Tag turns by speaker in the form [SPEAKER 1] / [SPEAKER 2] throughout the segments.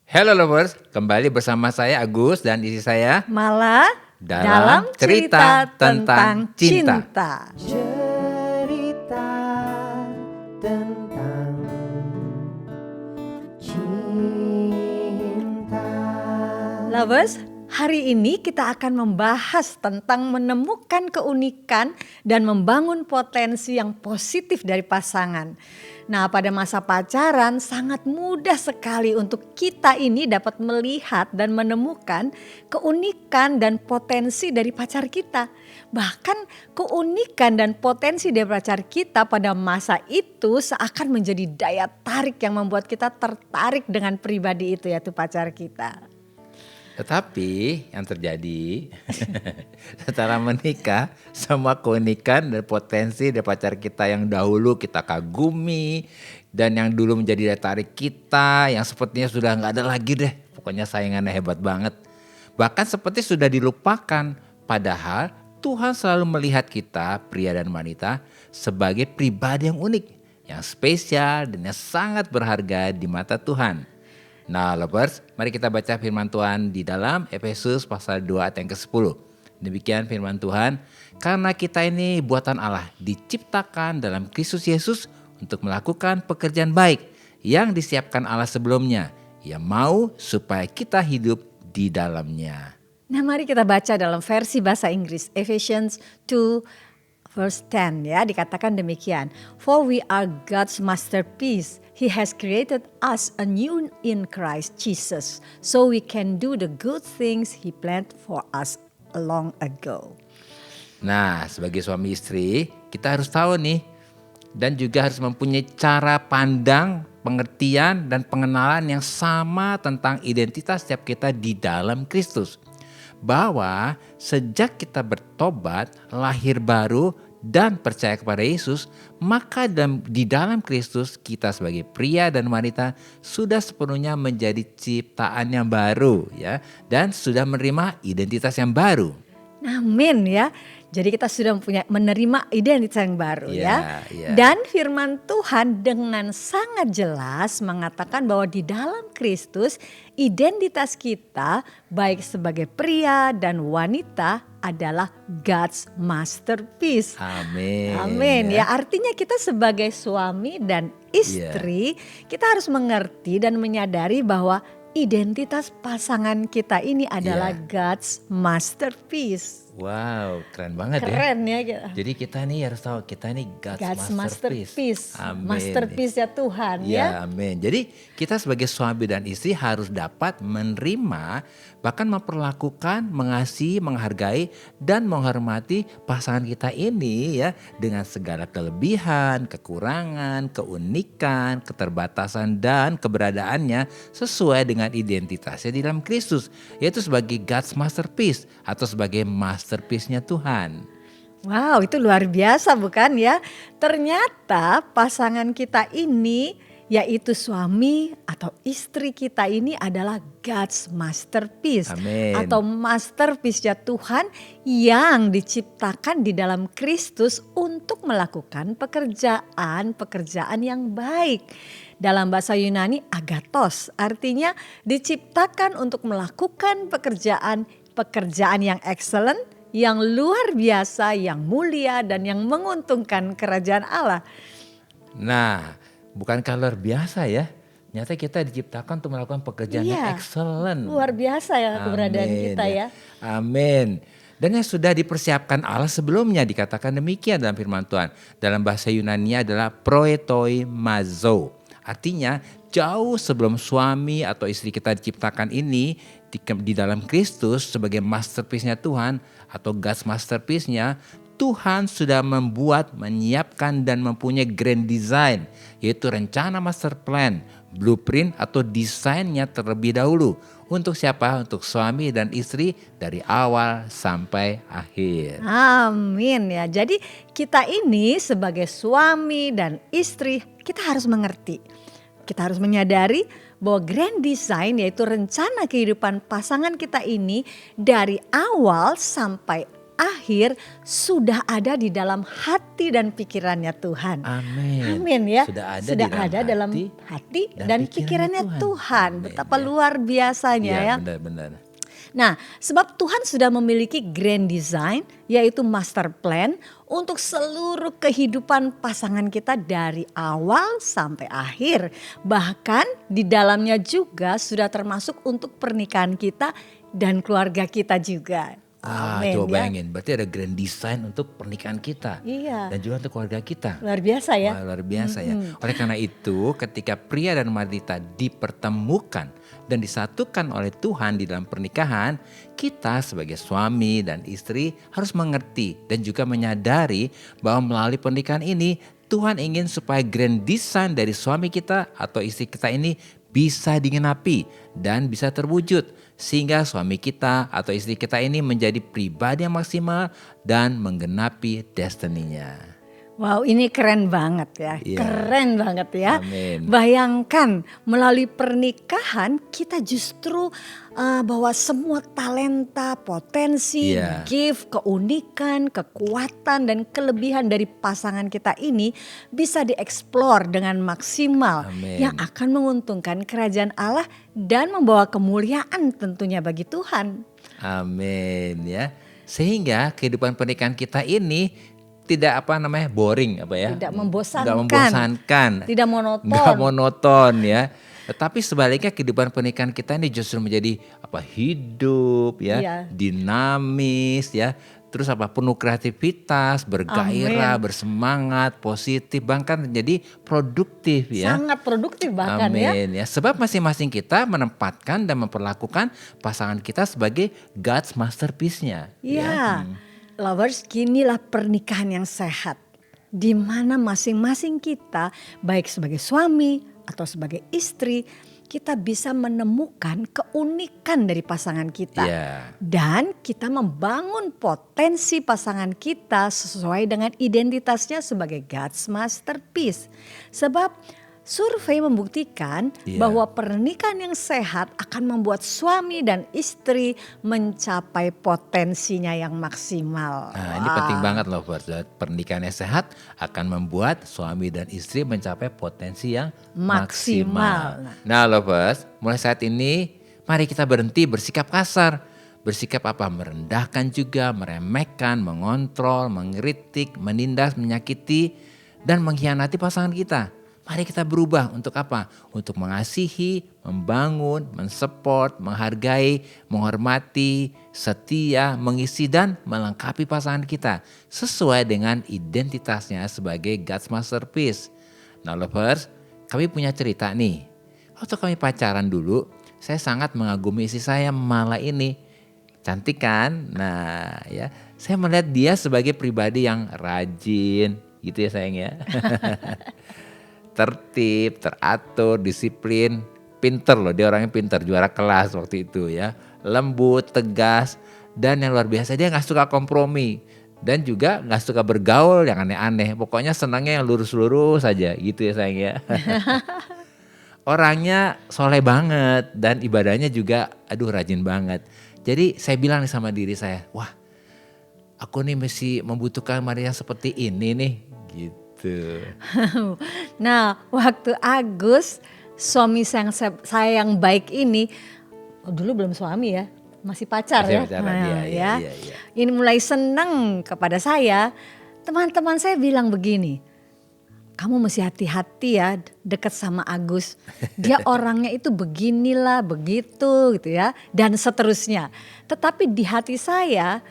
[SPEAKER 1] Hello lovers, kembali bersama saya Agus dan istri saya
[SPEAKER 2] Malah
[SPEAKER 1] dalam cerita tentang cinta.
[SPEAKER 3] Cerita tentang cinta.
[SPEAKER 2] Lovers, hari ini kita akan membahas tentang menemukan keunikan dan membangun potensi yang positif dari pasangan. Nah, pada masa pacaran sangat mudah sekali untuk kita ini dapat melihat dan menemukan keunikan dan potensi dari pacar kita. Bahkan keunikan dan potensi dari pacar kita pada masa itu seakan menjadi daya tarik yang membuat kita tertarik dengan pribadi itu, yaitu pacar kita.
[SPEAKER 1] Tetapi yang terjadi setelah menikah, semua keunikan dan potensi dari pacar kita yang dahulu kita kagumi dan yang dulu menjadi daya tarik kita, yang sepertinya sudah nggak ada lagi deh, pokoknya saingannya hebat banget. Bahkan seperti sudah dilupakan, padahal Tuhan selalu melihat kita, pria dan wanita, sebagai pribadi yang unik, yang spesial dan yang sangat berharga di mata Tuhan. Nah lovers, mari kita baca firman Tuhan di dalam Efesus pasal 2 ayat yang ke-10. Demikian firman Tuhan, karena kita ini buatan Allah, diciptakan dalam Kristus Yesus untuk melakukan pekerjaan baik yang disiapkan Allah sebelumnya. Ia mau supaya kita hidup di dalamnya.
[SPEAKER 2] Nah, mari kita baca dalam versi bahasa Inggris, Ephesians 2 verse 10 ya, dikatakan demikian. For we are God's masterpiece. He has created us anew in Christ Jesus, so we can do the good things He planned for us long ago.
[SPEAKER 1] Nah, sebagai suami istri, kita harus tahu nih, dan juga harus mempunyai cara pandang, pengertian, dan pengenalan yang sama tentang identitas setiap kita di dalam Kristus. Bahwa sejak kita bertobat, lahir baru, dan percaya kepada Yesus, maka di dalam Kristus kita sebagai pria dan wanita sudah sepenuhnya menjadi ciptaan yang baru ya, dan sudah menerima identitas yang baru.
[SPEAKER 2] Amin ya. Jadi kita sudah menerima identitas yang baru ya. Dan firman Tuhan dengan sangat jelas mengatakan bahwa di dalam Kristus identitas kita baik sebagai pria dan wanita adalah God's masterpiece.
[SPEAKER 1] Amin.
[SPEAKER 2] Amin ya. Artinya kita sebagai suami dan istri kita harus mengerti dan menyadari bahwa identitas pasangan kita ini adalah God's masterpiece.
[SPEAKER 1] Wow, keren banget ya.
[SPEAKER 2] Keren ya kita.
[SPEAKER 1] Jadi kita nih harus tahu kita nih God's
[SPEAKER 2] masterpiece.
[SPEAKER 1] Amin.
[SPEAKER 2] Masterpiece ya Tuhan ya.
[SPEAKER 1] Amin. Jadi kita sebagai suami dan istri harus dapat menerima, bahkan memperlakukan, mengasihi, menghargai dan menghormati pasangan kita ini ya, dengan segala kelebihan, kekurangan, keunikan, keterbatasan dan keberadaannya sesuai dengan identitasnya di dalam Kristus, yaitu sebagai God's masterpiece atau sebagai masterpiece-nya Tuhan.
[SPEAKER 2] Wow, itu luar biasa bukan ya? Ternyata pasangan kita ini, yaitu suami atau istri kita ini adalah God's masterpiece.
[SPEAKER 1] Amin.
[SPEAKER 2] Atau masterpiece-nya Tuhan yang diciptakan di dalam Kristus untuk melakukan pekerjaan yang baik. Dalam bahasa Yunani agathos, artinya diciptakan untuk melakukan pekerjaan yang excellent, yang luar biasa, yang mulia dan yang menguntungkan kerajaan Allah.
[SPEAKER 1] Nah, bukankah luar biasa ya? Nyata kita diciptakan untuk melakukan pekerjaan yang excellent.
[SPEAKER 2] Luar biasa ya keberadaan kita ya.
[SPEAKER 1] Amin. Dan yang sudah dipersiapkan Allah sebelumnya, dikatakan demikian dalam firman Tuhan. Dalam bahasa Yunani adalah proetoimazo. Artinya jauh sebelum suami atau istri kita diciptakan ini di dalam Kristus sebagai masterpiece-nya Tuhan atau God's masterpiece-nya, Tuhan sudah menyiapkan dan mempunyai grand design, yaitu rencana master plan, blueprint atau desainnya terlebih dahulu. Untuk siapa? Untuk suami dan istri dari awal sampai akhir.
[SPEAKER 2] Amin ya. Jadi kita ini sebagai suami dan istri kita harus mengerti. Kita harus menyadari bahwa grand design yaitu rencana kehidupan pasangan kita ini dari awal sampai akhir sudah ada di dalam hati dan pikirannya Tuhan.
[SPEAKER 1] Amin.
[SPEAKER 2] Amin ya.
[SPEAKER 1] Sudah
[SPEAKER 2] ada dalam hati dan pikirannya Tuhan.
[SPEAKER 1] Amin,
[SPEAKER 2] Betapa
[SPEAKER 1] ya.
[SPEAKER 2] luar biasanya ya.
[SPEAKER 1] Benar-benar.
[SPEAKER 2] Nah, sebab Tuhan sudah memiliki grand design, yaitu master plan untuk seluruh kehidupan pasangan kita dari awal sampai akhir. Bahkan di dalamnya juga sudah termasuk untuk pernikahan kita dan keluarga kita juga. Amin,
[SPEAKER 1] Coba
[SPEAKER 2] ya.
[SPEAKER 1] bayangin, berarti ada grand design untuk pernikahan kita.
[SPEAKER 2] Iya.
[SPEAKER 1] Dan juga untuk keluarga kita.
[SPEAKER 2] Luar biasa ya.
[SPEAKER 1] Wah, luar biasa ya. Oleh karena itu, ketika pria dan wanita dipertemukan dan disatukan oleh Tuhan di dalam pernikahan, kita sebagai suami dan istri harus mengerti dan juga menyadari bahwa melalui pernikahan ini Tuhan ingin supaya grand design dari suami kita atau istri kita ini bisa digenapi dan bisa terwujud, sehingga suami kita atau istri kita ini menjadi pribadi yang maksimal dan menggenapi destininya.
[SPEAKER 2] Wow, ini keren banget ya.
[SPEAKER 1] Iya.
[SPEAKER 2] Keren banget ya.
[SPEAKER 1] Amin.
[SPEAKER 2] Bayangkan melalui pernikahan kita justru bahwa semua talenta, potensi,
[SPEAKER 1] Iya.
[SPEAKER 2] gift, keunikan, kekuatan dan kelebihan dari pasangan kita ini bisa dieksplor dengan maksimal.
[SPEAKER 1] Amin.
[SPEAKER 2] Yang akan menguntungkan kerajaan Allah dan membawa kemuliaan tentunya bagi Tuhan.
[SPEAKER 1] Amin ya. Sehingga kehidupan pernikahan kita ini tidak boring ya.
[SPEAKER 2] Tidak membosankan.
[SPEAKER 1] Nggak membosankan.
[SPEAKER 2] Tidak monoton.
[SPEAKER 1] Nggak monoton ya. Tetapi sebaliknya kehidupan pernikahan kita ini justru menjadi hidup ya,
[SPEAKER 2] Iya.
[SPEAKER 1] dinamis ya. Terus penuh kreativitas, bergairah, bersemangat, positif, bahkan menjadi produktif ya.
[SPEAKER 2] Sangat produktif bahkan ya.
[SPEAKER 1] Amin ya. Sebab masing-masing kita menempatkan dan memperlakukan pasangan kita sebagai God's masterpiece-nya.
[SPEAKER 2] Iya. Lovers, kinilah pernikahan yang sehat. Di mana masing-masing kita, baik sebagai suami atau sebagai istri, kita bisa menemukan keunikan dari pasangan kita.
[SPEAKER 1] Iya.
[SPEAKER 2] Dan kita membangun potensi pasangan kita sesuai dengan identitasnya sebagai God's masterpiece. Sebab survei membuktikan bahwa pernikahan yang sehat akan membuat suami dan istri mencapai potensinya yang maksimal.
[SPEAKER 1] Nah, ini penting banget loh, pernikahan yang sehat akan membuat suami dan istri mencapai potensi yang maksimal. Nah, lovers, mulai saat ini mari kita berhenti bersikap kasar. Bersikap merendahkan juga, meremehkan, mengontrol, mengkritik, menindas, menyakiti, dan mengkhianati pasangan kita. Mari kita berubah untuk apa? Untuk mengasihi, membangun, mensupport, menghargai, menghormati, setia, mengisi dan melengkapi pasangan kita sesuai dengan identitasnya sebagai God's masterpiece. Nah, lovers, kami punya cerita nih. Waktu kami pacaran dulu, saya sangat mengagumi istri saya Mala ini. Cantik kan? Nah, ya, saya melihat dia sebagai pribadi yang rajin, gitu ya sayang ya. Tertib, teratur, disiplin, pinter loh, dia orangnya pinter, juara kelas waktu itu ya. Lembut, tegas, dan yang luar biasa dia gak suka kompromi. Dan juga gak suka bergaul yang aneh-aneh, pokoknya senangnya yang lurus-lurus saja gitu ya sayang ya. Orangnya soleh banget dan ibadahnya juga rajin banget. Jadi saya bilang nih sama diri saya, wah aku nih mesti membutuhkan Maria seperti ini nih gitu.
[SPEAKER 2] Nah, waktu Agus, suami saya yang baik ini, dulu belum suami ya, masih pacar
[SPEAKER 1] Masih
[SPEAKER 2] ya.
[SPEAKER 1] pacaran, iya.
[SPEAKER 2] Ini mulai senang kepada saya, teman-teman saya bilang begini, kamu mesti hati-hati ya dekat sama Agus. Dia orangnya itu beginilah, begitu gitu ya, dan seterusnya. Tetapi di hati saya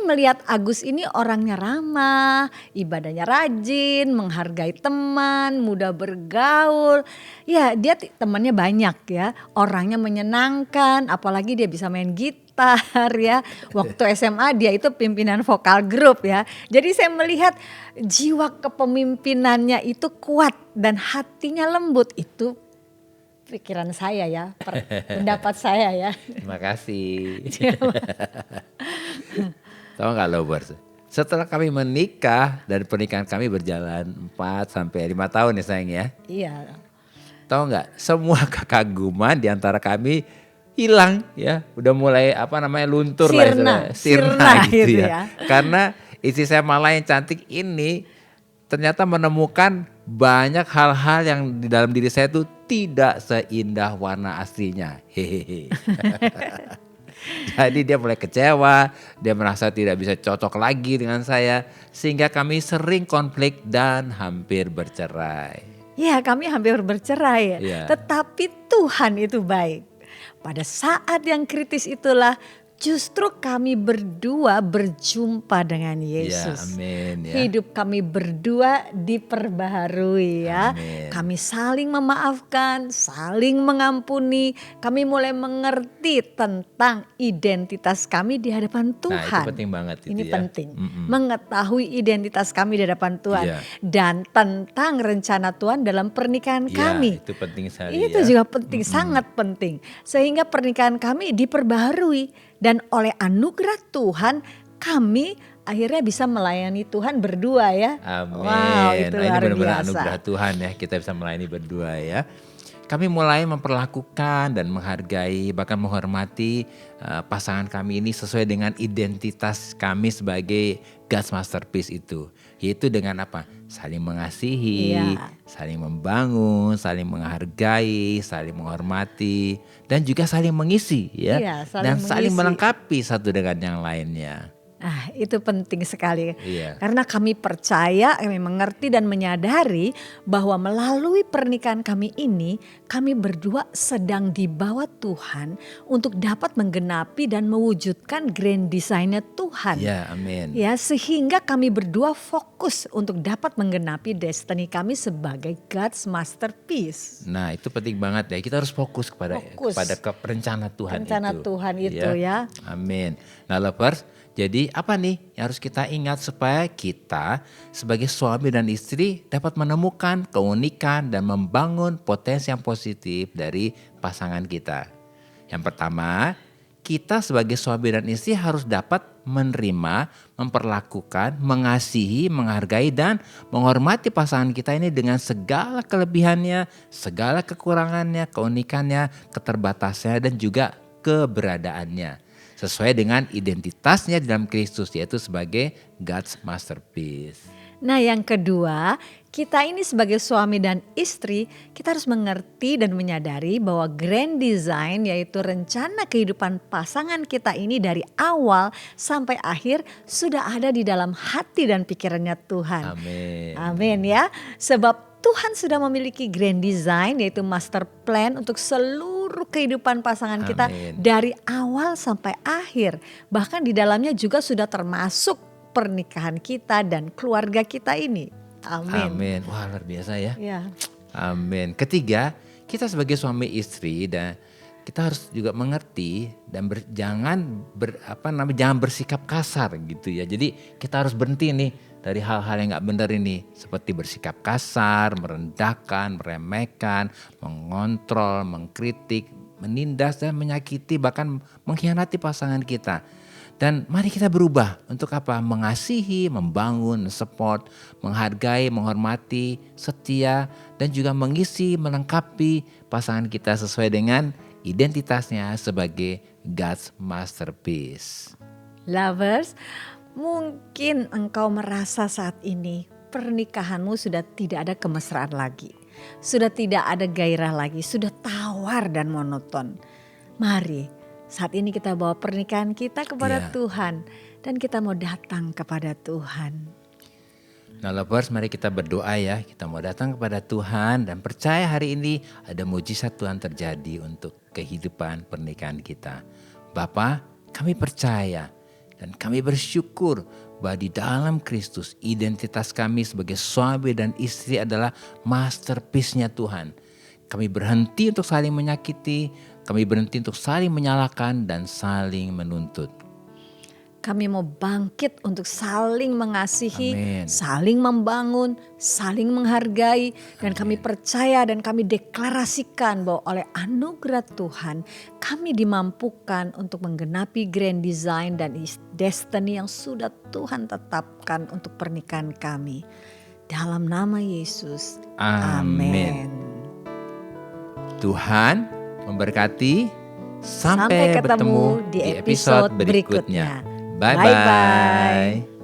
[SPEAKER 2] melihat Agus ini orangnya ramah, ibadahnya rajin, menghargai teman, mudah bergaul. Ya, dia temannya banyak ya, orangnya menyenangkan, apalagi dia bisa main gitar ya. Waktu SMA dia itu pimpinan vokal grup ya. Jadi saya melihat jiwa kepemimpinannya itu kuat dan hatinya lembut. Itu pikiran saya ya, pendapat saya ya.
[SPEAKER 1] Terima kasih. Tahu gak lovers? Setelah kami menikah dan pernikahan kami berjalan 4-5 tahun ya sayang ya.
[SPEAKER 2] Iya.
[SPEAKER 1] Tahu gak? Semua kekaguman di antara kami hilang ya, udah mulai luntur lah istilahnya,
[SPEAKER 2] Sirna
[SPEAKER 1] gitu
[SPEAKER 2] gitu
[SPEAKER 1] ya.
[SPEAKER 2] ya.
[SPEAKER 1] Karena istri saya malah yang cantik ini ternyata menemukan banyak hal-hal yang di dalam diri saya tuh tidak seindah warna aslinya. Hehehe. Jadi dia mulai kecewa, dia merasa tidak bisa cocok lagi dengan saya, sehingga kami sering konflik dan hampir bercerai.
[SPEAKER 2] Ya, kami hampir bercerai,
[SPEAKER 1] Iya.
[SPEAKER 2] tetapi Tuhan itu baik. Pada saat yang kritis itulah justru kami berdua berjumpa dengan
[SPEAKER 1] Ya,
[SPEAKER 2] Yesus.
[SPEAKER 1] amin ya.
[SPEAKER 2] Hidup kami berdua diperbaharui ya.
[SPEAKER 1] Amin.
[SPEAKER 2] Kami saling memaafkan, saling mengampuni. Kami mulai mengerti tentang identitas kami di hadapan
[SPEAKER 1] Nah,
[SPEAKER 2] Tuhan.
[SPEAKER 1] itu penting banget itu
[SPEAKER 2] Ini
[SPEAKER 1] ya.
[SPEAKER 2] penting. Mengetahui identitas kami di hadapan Tuhan
[SPEAKER 1] Iya.
[SPEAKER 2] dan tentang rencana Tuhan dalam pernikahan
[SPEAKER 1] Iya,
[SPEAKER 2] kami.
[SPEAKER 1] itu penting sekali
[SPEAKER 2] Itu
[SPEAKER 1] ya.
[SPEAKER 2] juga penting, sangat penting. Sehingga pernikahan kami diperbaharui dan oleh anugerah Tuhan kami akhirnya bisa melayani Tuhan berdua ya.
[SPEAKER 1] Amin.
[SPEAKER 2] Wow, itu
[SPEAKER 1] Nah, ini
[SPEAKER 2] luar
[SPEAKER 1] benar-benar
[SPEAKER 2] biasa.
[SPEAKER 1] anugerah Tuhan ya, kita bisa melayani berdua ya. Kami mulai memperlakukan dan menghargai bahkan menghormati pasangan kami ini sesuai dengan identitas kami sebagai God's masterpiece itu. Yaitu dengan apa? Saling mengasihi,
[SPEAKER 2] Iya.
[SPEAKER 1] saling membangun, saling menghargai, saling menghormati, dan juga saling mengisi ya.
[SPEAKER 2] Iya, saling
[SPEAKER 1] dan saling
[SPEAKER 2] mengisi.
[SPEAKER 1] melengkapi satu dengan yang lainnya.
[SPEAKER 2] Ah, itu penting sekali.
[SPEAKER 1] Iya.
[SPEAKER 2] Karena kami percaya, kami mengerti dan menyadari bahwa melalui pernikahan kami ini, kami berdua sedang dibawa Tuhan untuk dapat menggenapi dan mewujudkan grand design-nya Tuhan.
[SPEAKER 1] Ya, amin.
[SPEAKER 2] Ya, sehingga kami berdua fokus untuk dapat menggenapi destiny kami sebagai God's masterpiece.
[SPEAKER 1] Nah, itu penting banget ya. Kita harus fokus kepada
[SPEAKER 2] Fokus.
[SPEAKER 1] rencana Tuhan
[SPEAKER 2] Rencana
[SPEAKER 1] itu.
[SPEAKER 2] Tuhan itu ya.
[SPEAKER 1] Amin. Nah, lovers, jadi apa nih yang harus kita ingat supaya kita sebagai suami dan istri dapat menemukan keunikan dan membangun potensi yang positif dari pasangan kita. Yang pertama, kita sebagai suami dan istri harus dapat menerima, memperlakukan, mengasihi, menghargai dan menghormati pasangan kita ini dengan segala kelebihannya, segala kekurangannya, keunikannya, keterbatasannya dan juga keberadaannya. Sesuai dengan identitasnya di dalam Kristus yaitu sebagai God's masterpiece.
[SPEAKER 2] Nah, yang kedua, kita ini sebagai suami dan istri, kita harus mengerti dan menyadari bahwa grand design yaitu rencana kehidupan pasangan kita ini dari awal sampai akhir sudah ada di dalam hati dan pikirannya Tuhan.
[SPEAKER 1] Amin.
[SPEAKER 2] Amin ya. Sebab Tuhan sudah memiliki grand design yaitu master plan untuk seluruh kehidupan pasangan kita
[SPEAKER 1] Amin.
[SPEAKER 2] dari awal sampai akhir. Bahkan di dalamnya juga sudah termasuk pernikahan kita dan keluarga kita ini. Amin.
[SPEAKER 1] Amin. Wah, luar biasa ya.
[SPEAKER 2] Ya.
[SPEAKER 1] Amin. Ketiga, kita sebagai suami istri dan kita harus juga mengerti dan jangan bersikap kasar gitu ya. Jadi kita harus berhenti nih dari hal-hal yang nggak benar ini, seperti bersikap kasar, merendahkan, meremehkan, mengontrol, mengkritik, menindas dan menyakiti bahkan mengkhianati pasangan kita. Dan mari kita berubah untuk apa? Mengasihi, membangun, support, menghargai, menghormati, setia, dan juga mengisi, melengkapi pasangan kita sesuai dengan identitasnya sebagai God's masterpiece.
[SPEAKER 2] Lovers, mungkin engkau merasa saat ini pernikahanmu sudah tidak ada kemesraan lagi. Sudah tidak ada gairah lagi, sudah tawar dan monoton. Mari saat ini kita bawa pernikahan kita kepada
[SPEAKER 1] Iya.
[SPEAKER 2] Tuhan dan kita mau datang kepada Tuhan.
[SPEAKER 1] Nah, lovers, mari kita berdoa ya. Kita mau datang kepada Tuhan dan percaya hari ini ada mujizat Tuhan terjadi untuk kehidupan pernikahan kita. Bapa, kami percaya dan kami bersyukur bahwa di dalam Kristus identitas kami sebagai suami dan istri adalah masterpiece-nya Tuhan. Kami berhenti untuk saling menyakiti, kami berhenti untuk saling menyalahkan dan saling menuntut.
[SPEAKER 2] Kami mau bangkit untuk saling mengasihi,
[SPEAKER 1] Amin.
[SPEAKER 2] saling membangun, saling menghargai. Dan kami percaya dan kami deklarasikan bahwa oleh anugerah Tuhan kami dimampukan untuk menggenapi grand design dan destiny yang sudah Tuhan tetapkan untuk pernikahan kami. Dalam nama Yesus,
[SPEAKER 1] Amin.
[SPEAKER 2] amin.
[SPEAKER 1] Tuhan memberkati. Sampai ketemu di episode berikutnya. Bye-bye.
[SPEAKER 2] Bye-bye.